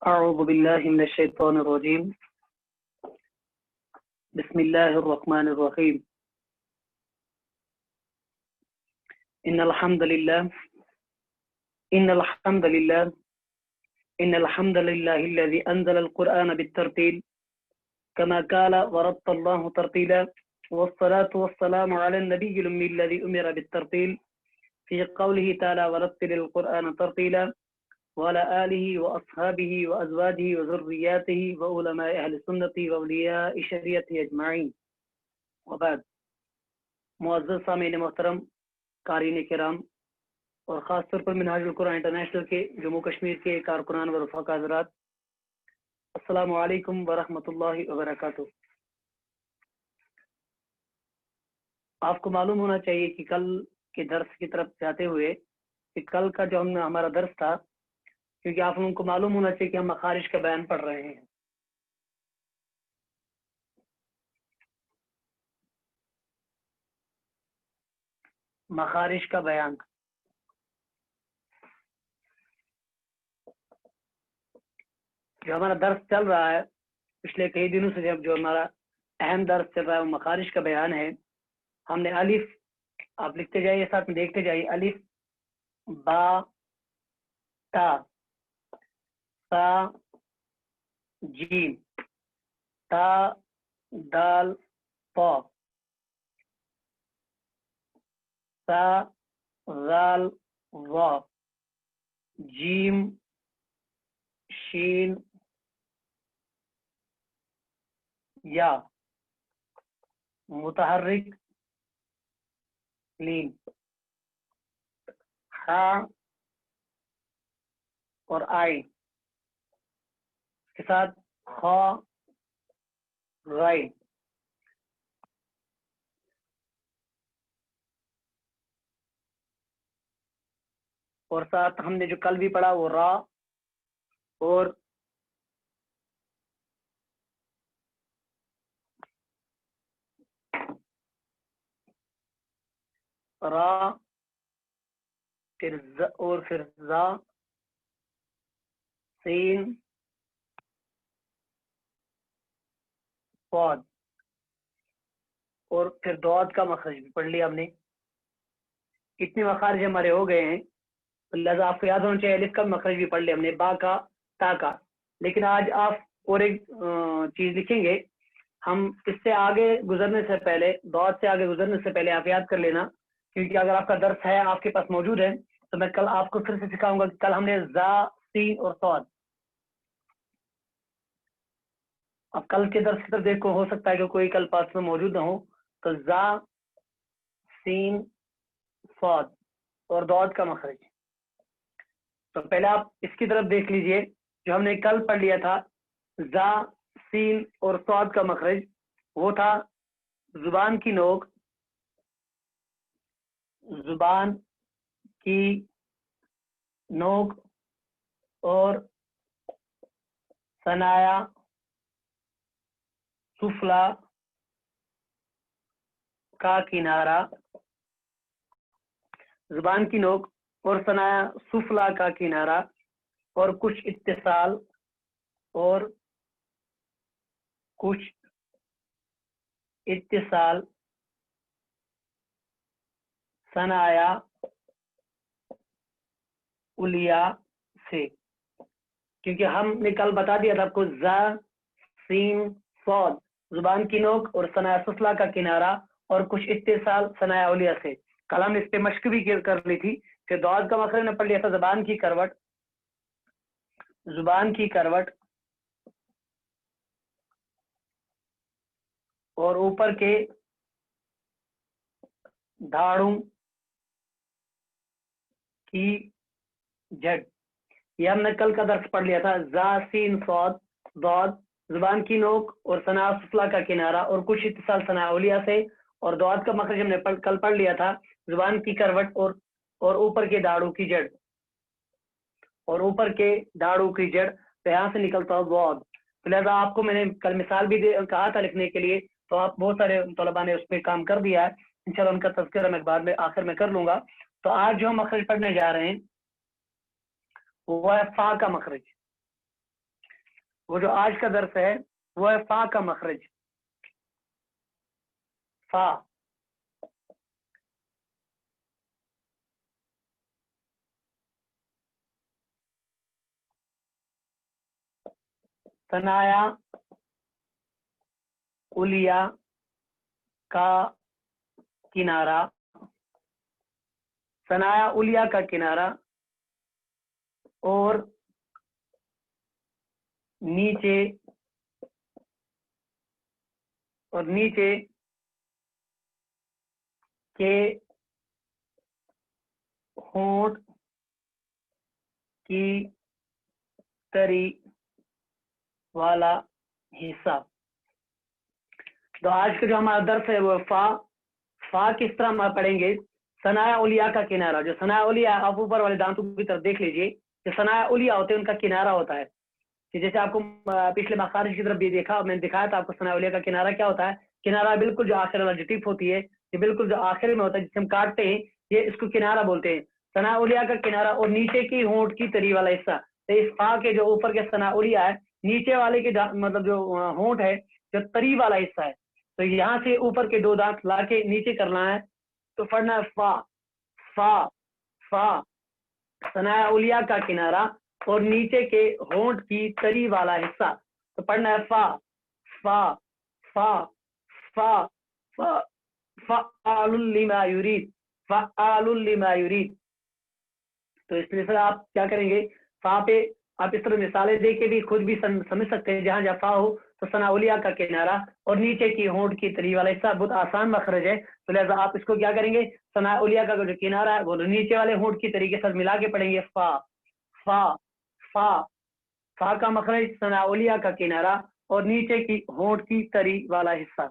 أعوذ بالله من الشيطان الرجيم. بسم الله الرحمن الرحيم. إن الحمد لله إن الحمد لله إن الحمد لله الذي أنزل القرآن بالترتيل كما قال ورتل الله ترتيلا، والصلاة والسلام على النبي الأمي الذي أمر بالترتيل في قوله تعالى ورتل القرآن ترتيلا، وعلى آله وأصحابه وأزواجه وذرياته وعلماء أهل السنة وأولياء الشريعة أجمعين. وبعد. معزز سامعین محترم، قارئین کرام اور خاص طور پر منہاج القرآن انٹرنیشنل کے جموں کشمیر کے کارکنان و رفقا حضرات، السلام علیکم ورحمۃ اللہ وبرکاتہ۔ آپ کو معلوم ہونا چاہیے کہ کل کے درس کی طرف جاتے ہوئے کہ کل کا جو ہمارا درس تھا، کیونکہ آپ لوگوں کو معلوم ہونا چاہیے کہ ہم مخارج کا بیان پڑھ رہے ہیں۔ مخارج کا بیان جو ہمارا درس چل رہا ہے پچھلے کئی دنوں سے، جب جو ہمارا اہم درس چل رہا ہے وہ مخارج کا بیان ہے۔ ہم نے الف، آپ لکھتے جائیے ساتھ میں دیکھتے جائیے، الف با تا سا جیم تا دال پا سا غال وا جیم شین یا متحرک لین ہا اور آئی کے ساتھ خا رائی۔ اور ساتھ ہم نے جو کل بھی پڑھا وہ را اور را پھر زا سین صاد اور پھر دعات کا مخرج بھی پڑھ لیا ہم نے۔ اتنے مخارج ہمارے ہو گئے ہیں، لہذا آپ کو یاد ہونا چاہیے الف کا مخرج بھی پڑھ لیا ہم نے، با کا تا کا۔ لیکن آج آپ اور ایک چیز لکھیں گے، ہم اس سے آگے گزرنے سے پہلے، دعات سے آگے گزرنے سے پہلے آپ یاد کر لینا، کیونکہ اگر آپ کا درس ہے آپ کے پاس موجود ہے تو میں کل آپ کو پھر سے سکھاؤں گا کہ کل ہم نے زا سین اور صاد۔ اب کل کے درس کی طرف دیکھو، ہو سکتا ہے کہ کوئی کل پاس میں موجود نہ ہو، تو زا سین صاد اور دعات کا مخرج۔ تو پہلے آپ اس کی طرف دیکھ لیجئے، جو ہم نے کل پڑھ لیا تھا زا سین اور صاد کا مخرج، وہ تھا زبان کی نوک، زبان کی نوک اور ثنایا سفلا کا کنارہ، زبان کی نوک اور ثنایا سفلا کا کنارہ اور کچھ اتصال اور کچھ اتصال ثنایا الیا سے، کیونکہ ہم نے کل بتا دیا تھا آپ کو زا سین صاد زبان کی نوک اور ثنایا سفلا کا کنارہ اور کچھ اتصال ثنایا الیا سے۔ کل ہم نے اس پہ مشق بھی کر لی تھی کہ دعات کا مخرج نے پڑھ لیا تھا زبان کی کروٹ اور اوپر کے دھاڑوں کی جڑ۔ یہ ہم نے کل کا درس پڑھ لیا تھا، زا سین صاد ضاد زبان کی نوک اور ثنایا سفلا کا کنارہ اور کچھ اتصال ثنایا الیا سے، اور دعات کا مخرج ہم نے کل پڑھ لیا تھا زبان کی کروٹ اور اوپر کے داڑوں کی جڑ، اور اوپر کے داڑوں کی جڑ تو یہاں سے نکلتا ہو ضاد۔ لہٰذا آپ کو میں نے کل مثال بھی کہا تھا لکھنے کے لیے، تو آپ بہت سارے طلباء نے اس پہ کام کر دیا ہے، انشاءاللہ ان کا تذکرہ میں بعد میں آخر میں کر لوں گا۔ تو آج جو ہم مخرج پڑھنے جا رہے ہیں وہ ہے فا کا مخرج۔ وہ جو آج کا درس ہے وہ ہے فا کا مخرج، فا۔ ثنایا علیا کا کنارہ، ثنایا علیا کا کنارہ اور نیچے کے ہونٹ کی تری والا حصہ۔ تو آج کا جو ہمارا درس ہے وہ فا کس طرح ہم پڑھیں گے؟ ثنایا علیا کا کنارہ، جو ثنایا علیا آپ اوپر والے دانتوں کی طرف دیکھ لیجئے، جو ثنایا علیا ہوتے ہیں ان کا کنارہ ہوتا ہے، کہ جیسے آپ کو پچھلے مخارج کی طرف بھی دیکھا، میں نے دکھایا تھا آپ کو ثنایا علیا کا کنارہ کیا ہوتا ہے۔ کنارہ بالکل جو آخر والا جو ٹپ ہوتی ہے، یہ بالکل جو آخر میں ہوتا ہے جسے ہم کاٹتے ہیں، یہ اس کو کنارہ بولتے ہیں، ثنایا علیا کا کنارہ۔ اور نیچے کی ہونٹ کی تری والا حصہ، تو اس فا کے جو اوپر کے ثنایا علیا ہے، نیچے والے کے مطلب جو ہونٹ ہے جو تری والا حصہ ہے، تو یہاں سے اوپر کے دو دانت لا کے نیچے کرنا ہے، تو پڑھنا ہے فا فا فا، ثنایا علیا کا کنارہ اور نیچے کے ہونٹ کی تری والا حصہ، تو پڑھنا ہے فا فا فا فا فا فعال لما یرید، فعال لما یرید۔ تو اس طرح سے آپ کیا کریں گے، فا پہ آپ اس طرح مثالیں دے کے بھی خود بھی سمجھ سکتے ہیں، جہاں جہاں فا ہو تو ثنایا علیا کا کنارہ اور نیچے کی ہونٹ کی تری والا حصہ، بہت آسان مخرج ہے، تو لہٰذا آپ اس کو کیا کریں گے، ثنایا علیا کا جو کنارہ ہے وہ نیچے والے ہونٹ کی تری کے ساتھ ملا کے پڑھیں گے، فا فا فا، فا کا مخرج ثنایا علیا کا کنارہ اور نیچے کی ہونٹ کی تری والا حصہ۔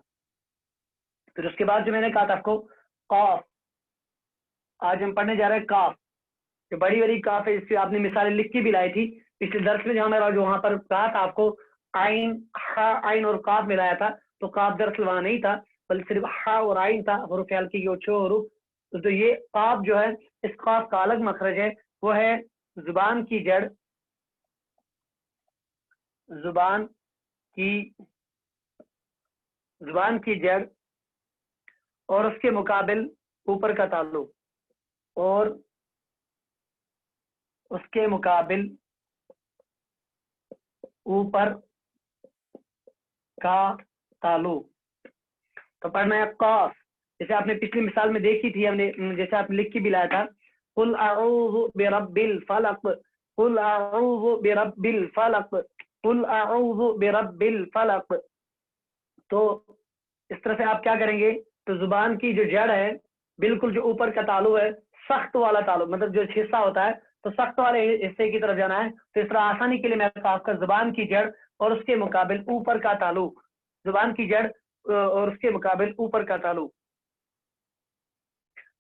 پھر اس کے بعد جو میں نے کہا تھا آپ کو قاف، آج ہم پڑھنے جا رہے ہیں قاف، جو بڑی بڑی کاف ہے، اس سے آپ نے مثالیں لکھ کے بھی لائی تھی پچھلے درس میں، جو ہمارا جو وہاں پر کہا تھا آپ کو عین، ہا عین اور کاف ملایا تھا، تو کاف درس وہاں نہیں تھا بلکہ صرف ہا اور عین تھا، حروف ہلکی کے 6 حروف۔ تو یہ کاف جو ہے، اس کاف کا الگ مخرج ہے، وہ ہے زبان کی جڑ، زبان کی جڑ اور اس کے مقابل اوپر کا تعلق، اور اس کے مقابل اوپر کا تعلق، تو پڑھنا ہے قاف، جیسے آپ نے پچھلی مثال میں دیکھی تھی، ہم نے جیسے آپ لکھ کے بھی لایا تھا، قل اعوذ برب الفلق، قل اعوذ برب الفلق، قل اعوذ برب الفلق۔ تو اس طرح سے آپ کیا کریں گے، تو زبان کی جو جڑ ہے بالکل جو اوپر کا تعلق ہے، سخت والا تعلق، مطلب جو حصہ ہوتا ہے تو سخت والے حصے کی طرف جانا ہے، تو اس طرح آسانی کے لیے میں آپ کا زبان کی جڑ اور اس کے مقابل اوپر کا تعلق، زبان کی جڑ اور اس کے مقابل اوپر کا تعلق،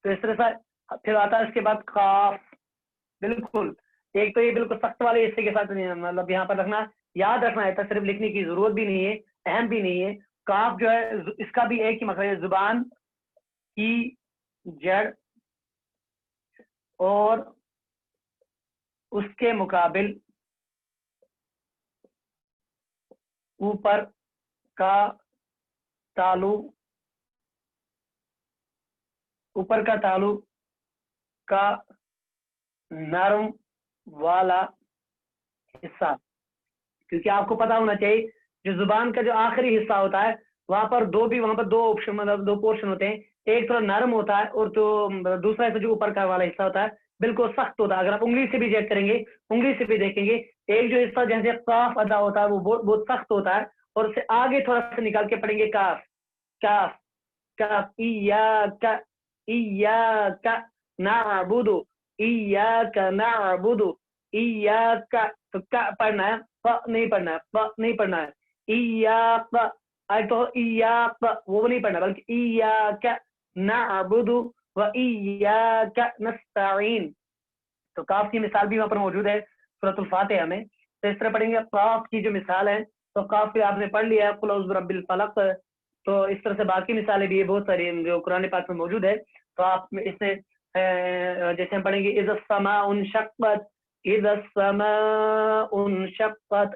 تو اس طرح سے پھر آتا ہے اس کے بعد قاف، بالکل ایک تو یہ بالکل سخت والے حصے کے ساتھ مطلب یہاں پر رکھنا، یاد رکھنا ہے، صرف لکھنے کی ضرورت بھی نہیں ہے، اہم بھی نہیں ہے۔ قاف جو ہے اس کا بھی ایک ہی مخرج ہے، زبان کی جڑ اور اس کے مقابل اوپر کا تعلق، اوپر کا تعلق کا نرم والا حصہ، کیونکہ آپ کو پتا ہونا چاہیے جو زبان کا جو آخری حصہ ہوتا ہے وہاں پر دو آپشن، مطلب دو پورشن ہوتے ہیں، ایک تھوڑا نرم ہوتا ہے اور تو دوسرا حصہ جو اوپر کا والا حصہ ہوتا ہے بالکل سخت ہوتا ہے۔ اگر آپ انگلی سے بھی چیک کریں گے، انگلی سے بھی دیکھیں گے، ایک جو حصہ جیسے قاف ادا ہوتا ہے وہ بہت سخت ہوتا ہے، اور اس سے آگے تھوڑا سا نکال کے پڑھیں گے کاف کاف کاف، ایاک ایاک نعبد، ایاک نعبد، ایاک، تو کا پڑھنا ہے، ف نہیں پڑھنا ہے، ف نہیں پڑھنا ہے، ایاک، تو ایاک وہ نہیں پڑھنا بلکہ ایاک نعبد و ایاک نستعین۔ تو کاف کی مثال بھی وہاں پر موجود ہے سورۃ الفاتحہ میں، تو اس طرح پڑھیں گے۔ کاف کی جو مثال ہے تو کاف پہ آپ نے پڑھ لیا قل اعوذ برب الفلق، تو اس طرح سے باقی مثالیں بھی بہت ساری جو قرآن پاک میں موجود ہے، تو آپ اس سے جیسے ہم پڑھیں گے اذا السماء انشقت، اذا السماء انشقت،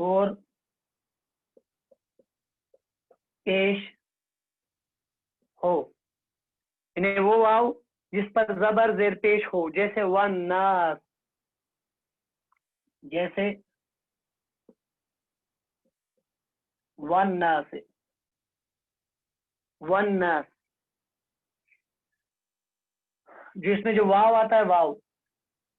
اور پیش ہو، یعنی وہ واو جس پر زبر زیر پیش ہو، جیسے والناس، جیسے والناس، والناس، جس میں جو واو آتا ہے، واو،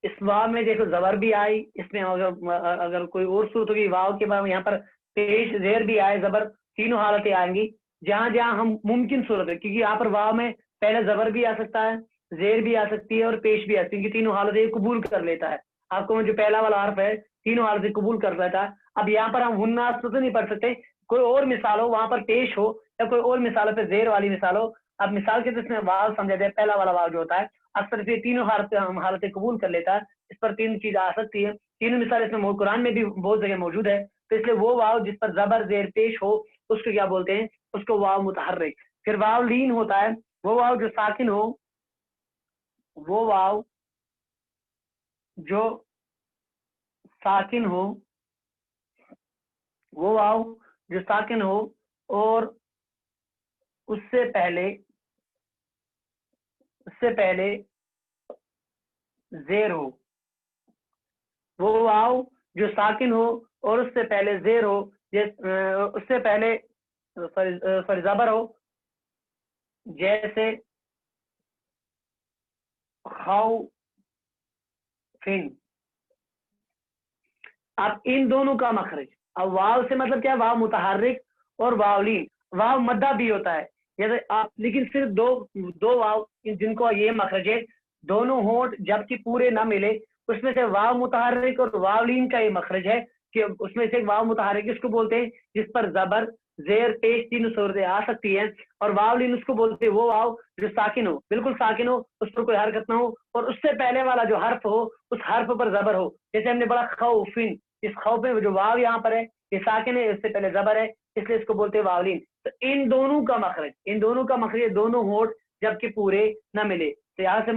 اس واو میں دیکھو زبر بھی آئی، اس میں اگر کوئی اور صورت ہوگی واو کے بعد یہاں پر پیش زیر بھی آئے، زبر، تینوں حالتیں آئیں گی جہاں جہاں ہم ممکن صورت ہے، کیونکہ یہاں پر واو میں پہلے زبر بھی آ سکتا ہے، زیر بھی آ سکتی ہے اور پیش بھی آ سکتی ہے، کیونکہ تینوں حالتیں قبول کر لیتا ہے۔ آپ کو جو پہلا والا حرف ہے تینوں حالتیں قبول کر لیتا ہے۔ اب یہاں پر ہم ہناس تو نہیں پڑھ سکتے، کوئی اور مثال ہو وہاں پر پیش ہو یا کوئی اور مثال پہ زیر والی مثال ہو۔ اب مثال کے جس میں واو سمجھا جائے، پہلا والا واو جو ہوتا ہے اکثر سے تینوں حالتیں قبول کر لیتا ہے، اس پر تین چیز آ سکتی ہے، تینوں مثال اس میں قرآن میں بھی بہت جگہ موجود ہے، تو اس لیے وہ واو جس پر زبر زیر پیش ہو اس کو کیا بولتے ہیں؟ اس کو واو متحرک۔ پھر واو لین ہوتا ہے، وہ واو جو ساکن ہو، وہ واو جو ساکن ہو، وہ واو جو ساکن ہو اور اس سے پہلے زیر ہو، وہ واو جو ساکن ہو اور اس سے پہلے زیر ہو، اس سے پہلے زبر ہو، جیسے خوفن۔ اب ان دونوں کا مخرج، اب واو سے مطلب کیا؟ واو متحرک اور واو لین، واو مدہ بھی ہوتا ہے، جیسے آپ، لیکن صرف دو واو جن کو یہ مخرج ہے، دونوں ہونٹ جبکہ پورے نہ ملے، اس میں سے واو متحرک اور واو لین کا یہ مخرج ہے کہ اس میں سے ایک واو متحرک اس کو بولتے ہیں جس پر زبر زیر پیش تینوں صورتیں آ سکتی ہیں، اور واو لین اس کو بولتے ہیں وہ واو جو ساکن ہو، بالکل ساکن ہو، اس پر کوئی حرکت نہ ہو، اور اس سے پہلے والا جو حرف ہو اس حرف پر زبر ہو، جیسے ہم نے پڑھا خوفن، اس خوف میں جو واو یہاں پر ہے یہ ساکن ہے، اس سے پہلے زبر ہے، اس لیے اس کو بولتے ہیں واولین۔ تو ان دونوں کا مخرج دونوں ہونٹ جبکہ پورے نہ ملے، تو یہاں سے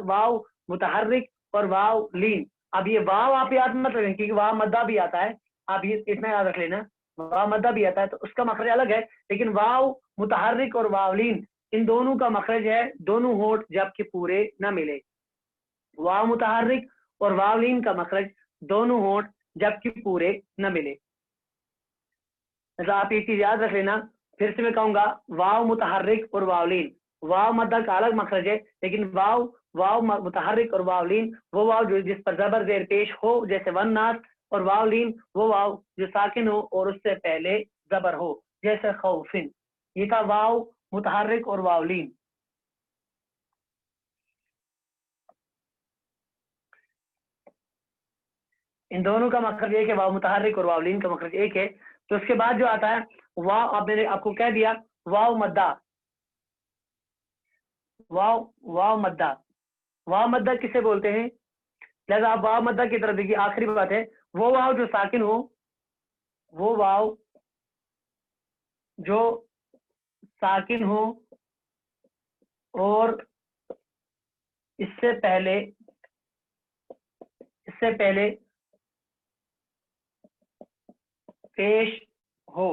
واو متحرک اور واو لین۔ اب یہ واو آپ یاد مت رکھیں کیونکہ واو مدہ بھی آتا ہے، آپ یہ اتنا یاد رکھ لینا، واو مدہ بھی آتا ہے تو اس کا مخرج الگ ہے، لیکن واو متحرک اور واو لین ان دونوں کا مخرج ہے دونوں ہونٹ جبکہ پورے نہ ملے۔ واو متحرک اور واو لین کا مخرج دونوں ہونٹ جبکہ پورے نہ ملے۔ آپ ایک چیز یاد رکھ لینا، پھر سے میں کہوں گا، واو متحرک اور واو لین، واو مدہ کا الگ مخرج ہے، لیکن واو متحرک اور واو لین وہ واو جو جس پر زبر زیر پیش ہو، جیسے والناس، اور واو لین وہ واو جو ساکن ہو اور اس سے پہلے زبر ہو، جیسے خوفن۔ یہ تھا واو متحرک اور واو لین۔ ان دونوں کا مخرج ایک ہے، واو متحرک اور واو لین کا مخرج ایک ہے۔ تو اس کے بعد جو آتا ہے واو، اب میں نے آپ کو کہہ دیا واو مدہ، واو مدہ کسے بولتے ہیں؟ لہذا آپ واو مدہ کی طرف دیکھیے، آخری بات ہے، وہ واو جو ساکن ہو، وہ واو جو ساکن ہو اور اس سے پہلے پیش ہو،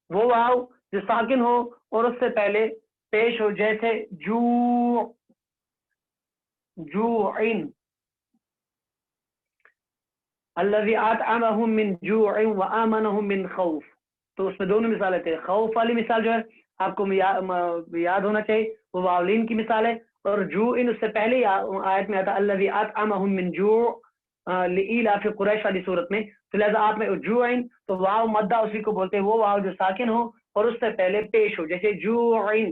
وہ واو جو ساکن ہو اور اس سے پہلے پیش ہو، جیسے جوعن، الذی اطعمہم من جوع وآمنہم من خوف۔ تو اس میں دونوں مثالیں تھے، خوف والی مثال جو ہے آپ کو یاد ہونا چاہیے، وہ واولین کی مثال ہے، اور جوعن اس سے پہلے آیت میں آتا الذی اطعمہم من جوع لإیلاف قریش والی صورت میں، تو لہذا آپ میں جوعن تو واو مدہ اسی کو بولتے ہیں، وہ واو جو ساکن ہو اور اس سے پہلے پیش ہو، جیسے جوعن،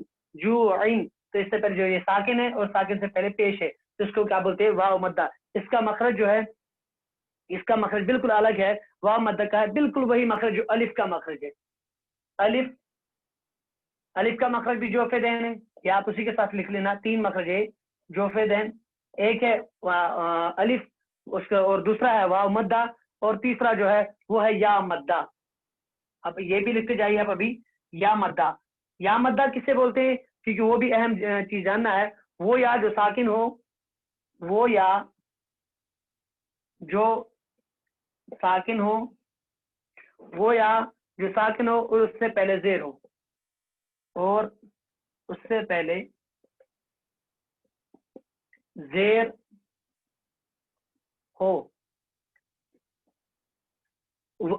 تو اس سے پہلے جو یہ ساکن ہے اور ساکن سے پہلے پیش ہے تو اس کو کیا بولتے ہیں؟ واو مدہ۔ اس کا مخرج جو ہے، اس کا مخرج بالکل الگ ہے، واو مدہ کا ہے بالکل وہی مخرج جو الف کا مخرج ہے۔ الف کا مخرج بھی جوف دین ہے، یا آپ اسی کے ساتھ لکھ لینا، تین مخرج ہے جوف دین، ایک ہے الف، اس کا، اور دوسرا ہے واو مدہ، اور تیسرا جو ہے وہ ہے یا مدہ۔ اب یہ بھی لکھتے جائیے آپ ابھی، یا مدہ کسے بولتے ہیں؟ کیونکہ وہ بھی اہم چیز جاننا ہے، وہ یا جو ساکن ہو، وہ یا جو ساکن ہو وہ یا جو ساکن ہو اور اس سے پہلے زیر ہو، اور اس سے پہلے زیر ہو،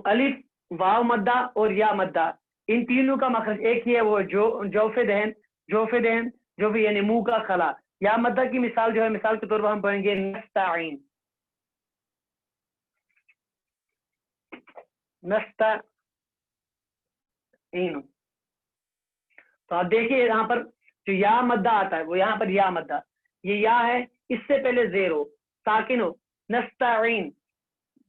الف واو مدہ اور یا مدہ ان تینوں کا مخرج ایک ہی ہے، وہ جوف دہن، جو بھی یعنی منہ کا خلا. یا مدہ کی مثال جو ہے، مثال کے طور پر ہم پڑھیں گے نستعین، تو آپ دیکھیے یہاں پر جو یا مدہ آتا ہے وہ یہاں پر یا مدہ، یہ یا ہے، اس سے پہلے زیر ہو، ساکن ہو، نستعین،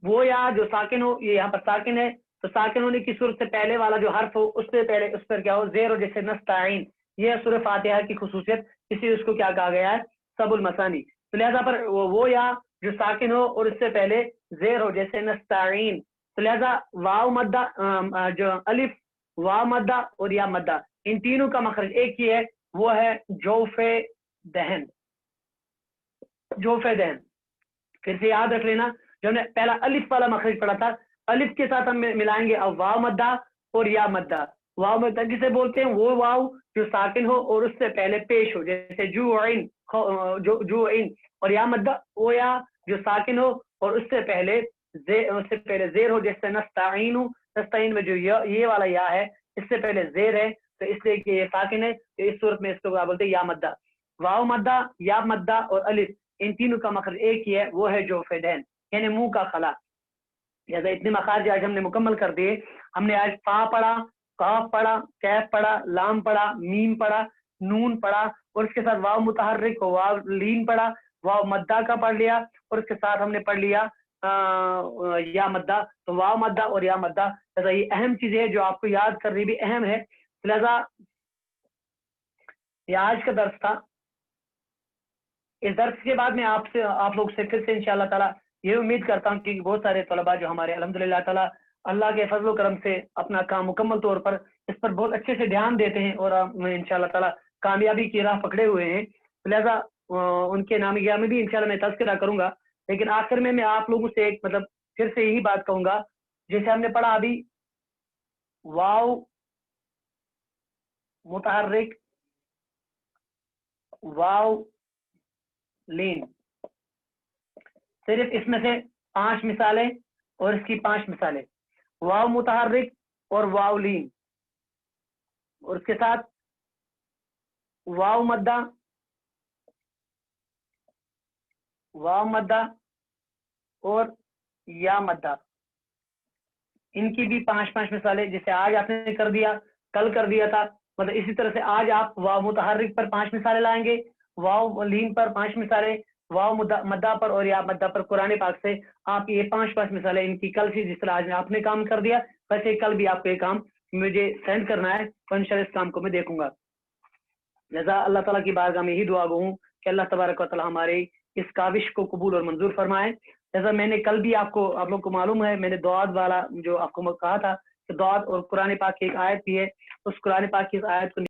وہ یا جو ساکن ہو، یہ یہاں پر ساکن ہے، تو ساکن ہونے کی صورت سے پہلے والا جو حرف ہو اس سے پہلے اس پر کیا ہو، زیر ہو، جیسے نستعین. یہ سورہ فاتحہ کی خصوصیت، اسی اس کو کیا کہا گیا ہے، سب المثانی. تو لہذا پر وہ یا جو ساکن ہو اور اس سے پہلے زیر ہو، جیسے نستعین. تو لہذا واو مدہ، جو الف واو مدہ اور یا مدہ ان تینوں کا مخرج ایک ہی ہے، وہ ہے جوف دہن. پھر سے یاد رکھ لینا، جو ہم نے پہلا الف والا مخرج پڑھا تھا، الف کے ساتھ ہم ملائیں گے اب واو مدہ اور یا مدہ. واو مدہ کسے بولتے ہیں، وہ واو جو ساکن ہو اور اس سے پہلے پیش ہو، جیسے جوعین. اور یا مدہ وہ یا جو ساکن ہو اور اس سے پہلے زیر ہو، جیسے نستعین میں جو یہ والا یا ہے اس سے پہلے زیر ہے، تو اس لیے کہ یہ ساکن ہے، تو اس صورت میں اس کو کیا بولتے ہیں، یا مدہ. واو مدہ، یا مدہ اور الف ان تینوں کا مخرج ایک ہی ہے، وہ ہے جوف دہن، یعنی منہ کا خلا. لہٰذا اتنے مخارج آج ہم نے مکمل کر دیے. ہم نے آج فا پڑھا، قاف پڑھا، کیف پڑھا، لام پڑھا، میم پڑھا، نون پڑھا، اور اس کے ساتھ واو متحرک واو لین پڑھا، واو مدہ کا پڑھ لیا، اور اس کے ساتھ ہم نے پڑھ لیا یا مدہ. تو واو مدہ اور یا مدہ، لہٰذا یہ اہم چیزیں ہیں جو آپ کو یاد کرنی بھی اہم ہے. لہٰذا یہ آج کا درس تھا. اس درس کے بعد میں آپ لوگ سے پھر سے انشاءاللہ تعالیٰ یہ امید کرتا ہوں کہ بہت سارے طلباء جو ہمارے الحمدللہ تعالیٰ اللہ کے فضل و کرم سے اپنا کام مکمل طور پر اس پر بہت اچھے سے دھیان دیتے ہیں اور انشاءاللہ تعالیٰ کامیابی کی راہ پکڑے ہوئے ہیں. لہذا ان کے نام گیا میں بھی انشاءاللہ میں تذکرہ کروں گا، لیکن آخر میں آپ لوگوں سے ایک پھر سے یہی بات کہوں گا، جیسے ہم نے پڑھا ابھی واو متحرک، واو لین، صرف اس میں سے 5 مثالیں اور اس کی 5 مثالیں، واو متحرک اور واو لین، اور اس کے ساتھ واو مدہ اور یا مدہ، ان کی بھی 5 مثالیں. جسے آج آپ نے کر دیا، کل کر دیا تھا، مطلب اسی طرح سے آج آپ واو متحرک پر 5 مثالیں لائیں گے، واو لین پر 5 مثالیں، واو مدہ پر اور یا مدہ پر قرآن پاک سے آپ یہ 5 مثالیں ان کی کل سے، جس طرح آج آپ نے کام کر دیا ویسے کل بھی آپ کو یہ کام مجھے سینڈ کرنا ہے، تو انشاءاللہ اس کام کو میں دیکھوں گا. لہذا اللہ تعالیٰ کی بارگاہ میں یہی دعا گو ہوں کہ اللہ تبارک و تعالیٰ ہمارے اس کاوش کو قبول اور منظور فرمائے. جیسا میں نے کل بھی آپ لوگ کو معلوم ہے، میں نے دعات والا جو آپ کو کہا تھا کہ دعات اور قرآن پاک کی ایک آیت بھی ہے، اس قرآن پاک کی اس آیت کو